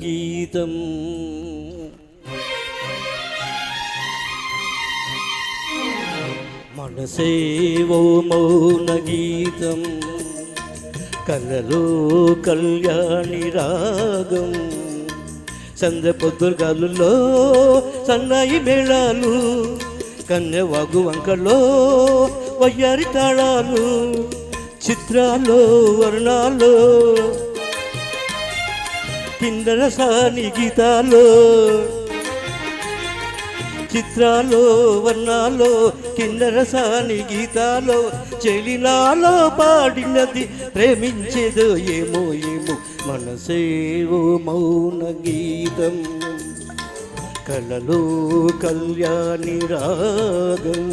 గీతం. మనసే ఓ మౌన గీతం, కలలో కళ్యాణి రాగం. సంధ్య పొద్దుగాలులో సన్నాయి మేళాలు, కన్యవాగు వంకలో వయ్యారి తాళాలు. చిత్రాల్లో వర్ణాల్లో కిందర సాని గీతాలు. చిత్రాల్లో వర్ణాల్లో కిందర సాని గీతాలో చెలినాలో పాడినది ప్రేమించేదో ఏమో ఏమో. మనసేవో మౌన గీతం, కలలో కళ్యాణి రాగం.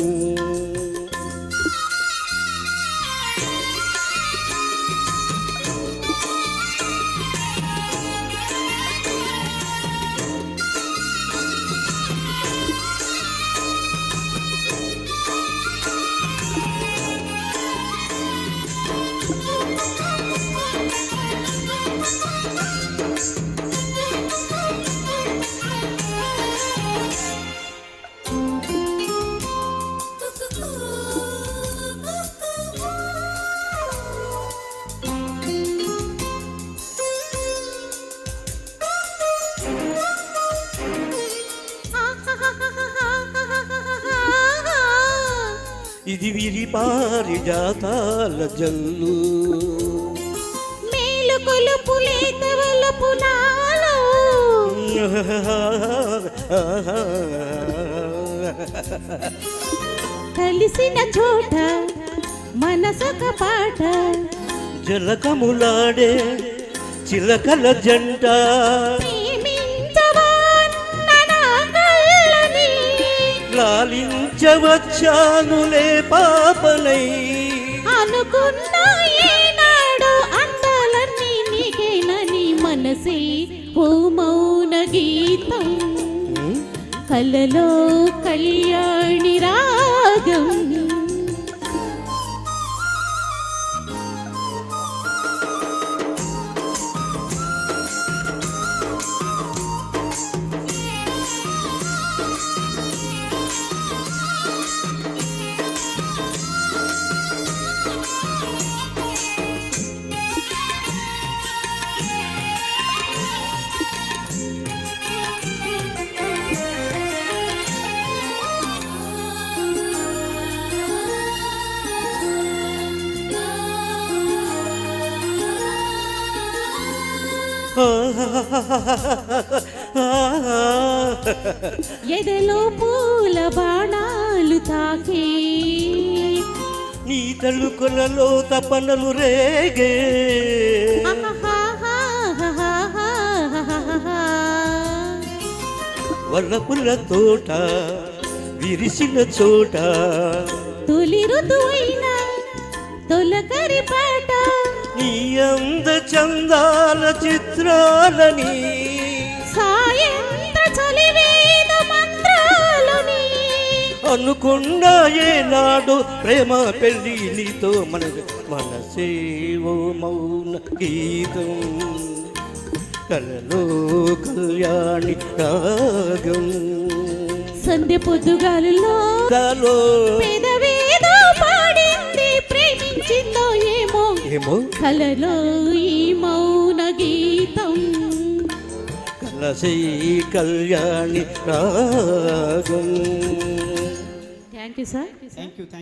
ఇది విరి పారిజాతాల జల్లు, మేలుకొలు పులేతవల పునాలు. కలిసిన చోట మనసొక పాట, జలకములాడే చిలకల జంట. లాలించవచ్చానులే పాపనై, అనుకున్నా ఏనాడు అందాలన్నీ నీకేనని. మనసే ఓ మౌన గీతం, కలలో కళ్యాణి రాగం. ఎదలో పూల బాణాలు తాకే, నీ తలుకులలో తపనలు రేగే. వల్లపుల్ల తోట విరిసిన చోట, తొలి ఋతువైన తొలకరి పాట. నీ అంద చందాల చిత్రాలని, సాయంత చలివేద మంత్రాలని. అనుకున్నా ఏనాడు ప్రేమ పెళ్ళి నీతో మనది. మనసేవో మౌన గీతం, కలలో కళ్యాణి రాగం. సంధ్య పొద్దుగాలులో పెదవేదో పాడింది, ప్రేమించిందో ఏమో ఏమో. కలలో ఈ మౌన గీతం, కలసే కళ్యాణి రాగం. Thank you sir. Thank you.